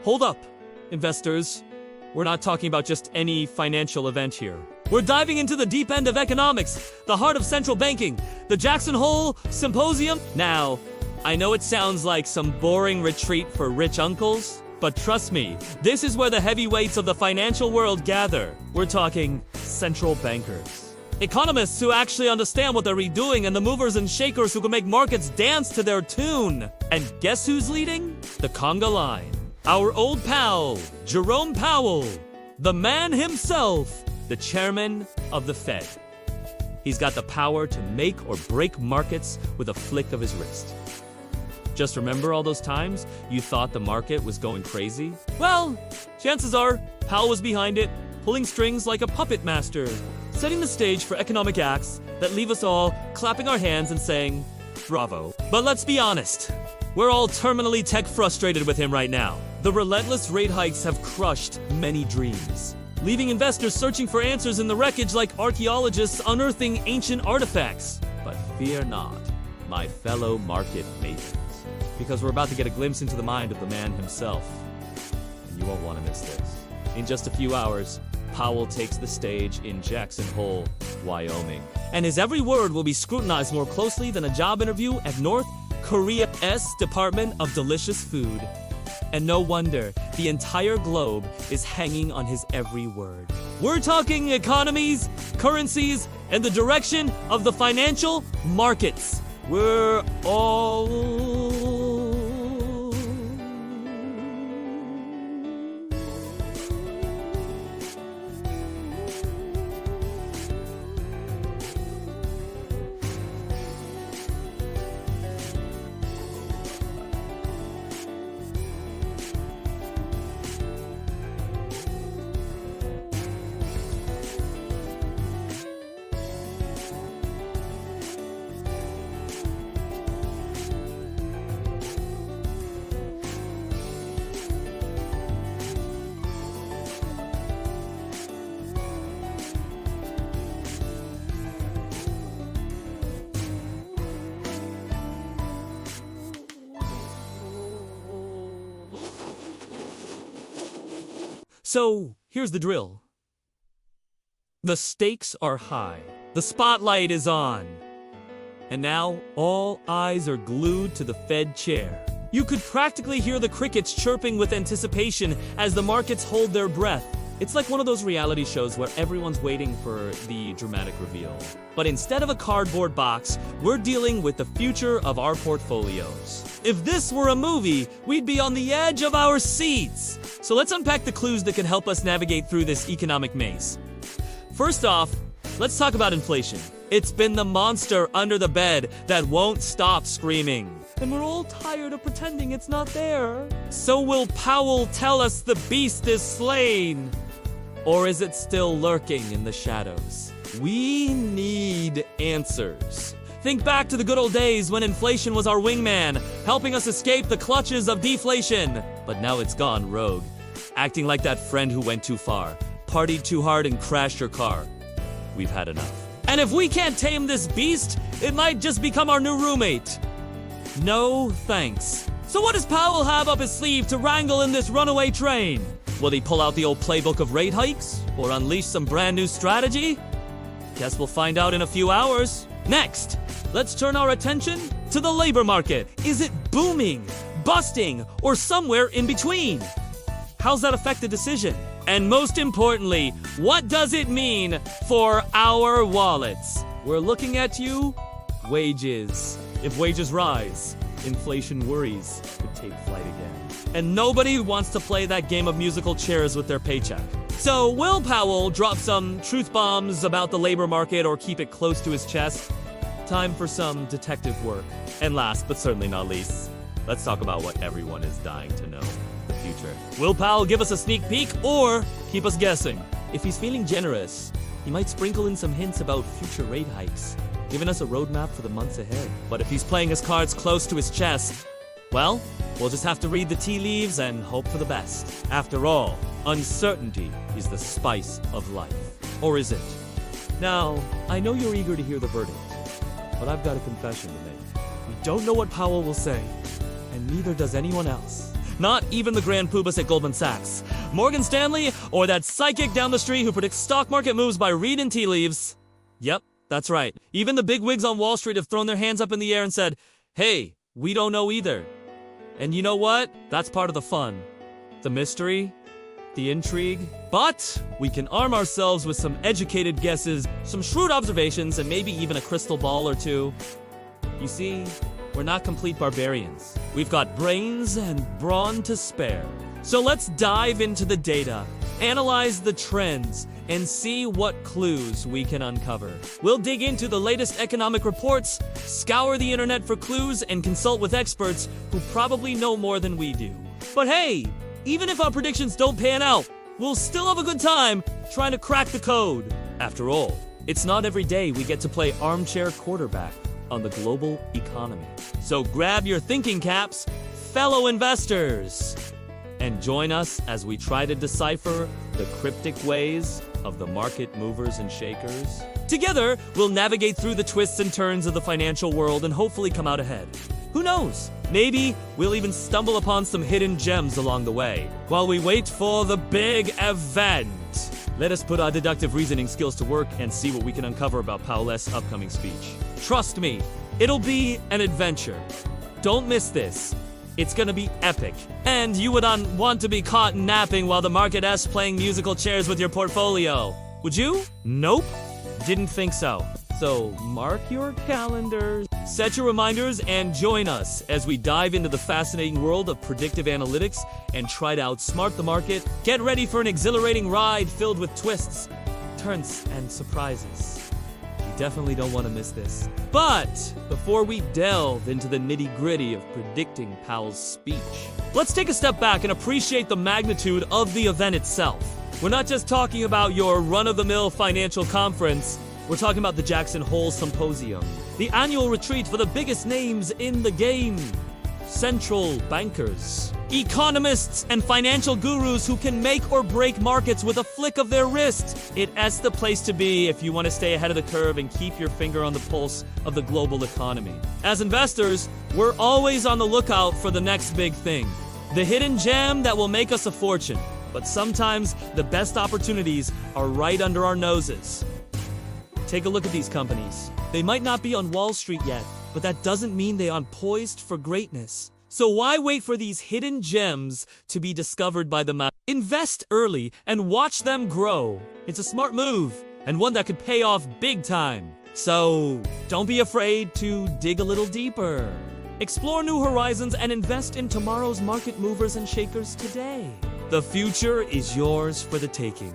Hold up, investors. We're not talking about just any financial event here. We're diving into the deep end of economics, the heart of central banking, the Jackson Hole Symposium. Now, I know it sounds like some boring retreat for rich uncles, but trust me, this is where the heavyweights of the financial world gather. We're talking central bankers. Economists who actually understand what they're redoing, and the movers and shakers who can make markets dance to their tune. And guess who's leading? The conga line. Our old pal, Jerome Powell, the man himself, the chairman of the Fed. He's got the power to make or break markets with a flick of his wrist. Just remember all those times you thought the market was going crazy? Well, chances are Powell was behind it, pulling strings like a puppet master, setting the stage for economic acts that leave us all clapping our hands and saying, bravo. But let's be honest, we're all terminally tech frustrated with him right now. The relentless rate hikes have crushed many dreams, leaving investors searching for answers in the wreckage like archaeologists unearthing ancient artifacts. But fear not, my fellow market mavens, because we're about to get a glimpse into the mind of the man himself. And you won't want to miss this. In just a few hours, Powell takes the stage in Jackson Hole, Wyoming. And his every word will be scrutinized more closely than a job interview at North Korea's Department of Delicious Food. And no wonder the entire globe is hanging on his every word. We're talking economies, currencies, and the direction of the financial markets. We're all... So, here's the drill. The stakes are high. The spotlight is on. And now, all eyes are glued to the Fed chair. You could practically hear the crickets chirping with anticipation as the markets hold their breath. It's like one of those reality shows where everyone's waiting for the dramatic reveal. But instead of a cardboard box, we're dealing with the future of our portfolios. If this were a movie, we'd be on the edge of our seats. So let's unpack the clues that can help us navigate through this economic maze. First off, let's talk about inflation. It's been the monster under the bed that won't stop screaming. And we're all tired of pretending it's not there. So will Powell tell us the beast is slain? Or is it still lurking in the shadows? We need answers. Think back to the good old days when inflation was our wingman, helping us escape the clutches of deflation. But now it's gone rogue, acting like that friend who went too far, partied too hard and crashed your car. We've had enough. And if we can't tame this beast, it might just become our new roommate. No thanks. So what does Powell have up his sleeve to wrangle in this runaway train? Will he pull out the old playbook of rate hikes? Or unleash some brand new strategy? Guess we'll find out in a few hours. Next, let's turn our attention to the labor market. Is it booming, busting, or somewhere in between? How's that affect the decision? And most importantly, what does it mean for our wallets? We're looking at you, wages. If wages rise, inflation worries could take flight again. And nobody wants to play that game of musical chairs with their paycheck. So will Powell drop some truth bombs about the labor market or keep it close to his chest? Time for some detective work. And last but certainly not least, let's talk about what everyone is dying to know. The future. Will Powell give us a sneak peek or keep us guessing? If he's feeling generous, he might sprinkle in some hints about future rate hikes, giving us a roadmap for the months ahead. But if he's playing his cards close to his chest, well, we'll just have to read the tea leaves and hope for the best. After all, uncertainty is the spice of life. Or is it? Now, I know you're eager to hear the verdict, but I've got a confession to make. We don't know what Powell will say, and neither does anyone else. Not even the Grand Poobahs at Goldman Sachs, Morgan Stanley, or that psychic down the street who predicts stock market moves by reading tea leaves. Yep, that's right. Even the bigwigs on Wall Street have thrown their hands up in the air and said, hey, we don't know either. And you know what? That's part of the fun. The mystery, the intrigue. But we can arm ourselves with some educated guesses, some shrewd observations, and maybe even a crystal ball or two. You see, we're not complete barbarians. We've got brains and brawn to spare. So let's dive into the data, analyze the trends, and see what clues we can uncover. We'll dig into the latest economic reports, scour the internet for clues, and consult with experts who probably know more than we do. But hey, even if our predictions don't pan out, we'll still have a good time trying to crack the code. After all, it's not every day we get to play armchair quarterback on the global economy. So grab your thinking caps, fellow investors, and join us as we try to decipher the cryptic ways of the market movers and shakers. Together, we'll navigate through the twists and turns of the financial world and hopefully come out ahead. Who knows? Maybe we'll even stumble upon some hidden gems along the way while we wait for the big event. Let us put our deductive reasoning skills to work and see what we can uncover about Paul's upcoming speech. Trust me, it'll be an adventure. Don't miss this. It's gonna be epic. And you would want to be caught napping while the market-esque playing musical chairs with your portfolio. Would you? Nope. Didn't think so. So mark your calendars, set your reminders, and join us as we dive into the fascinating world of predictive analytics and try to outsmart the market. Get ready for an exhilarating ride filled with twists, turns, and surprises. You definitely don't want to miss this. But before we delve into the nitty-gritty of predicting Powell's speech, let's take a step back and appreciate the magnitude of the event itself. We're not just talking about your run-of-the-mill financial conference. We're talking about the Jackson Hole Symposium, the annual retreat for the biggest names in the game. Central bankers, economists, and financial gurus who can make or break markets with a flick of their wrist. It's the place to be if you want to stay ahead of the curve and keep your finger on the pulse of the global economy. As investors, we're always on the lookout for the next big thing, the hidden gem that will make us a fortune. But sometimes the best opportunities are right under our noses. Take a look at these companies. They might not be on Wall Street yet, but that doesn't mean they aren't poised for greatness. So why wait for these hidden gems to be discovered by the mass? Invest early and watch them grow. It's a smart move, and one that could pay off big time. So don't be afraid to dig a little deeper. Explore new horizons and invest in tomorrow's market movers and shakers today. The future is yours for the taking.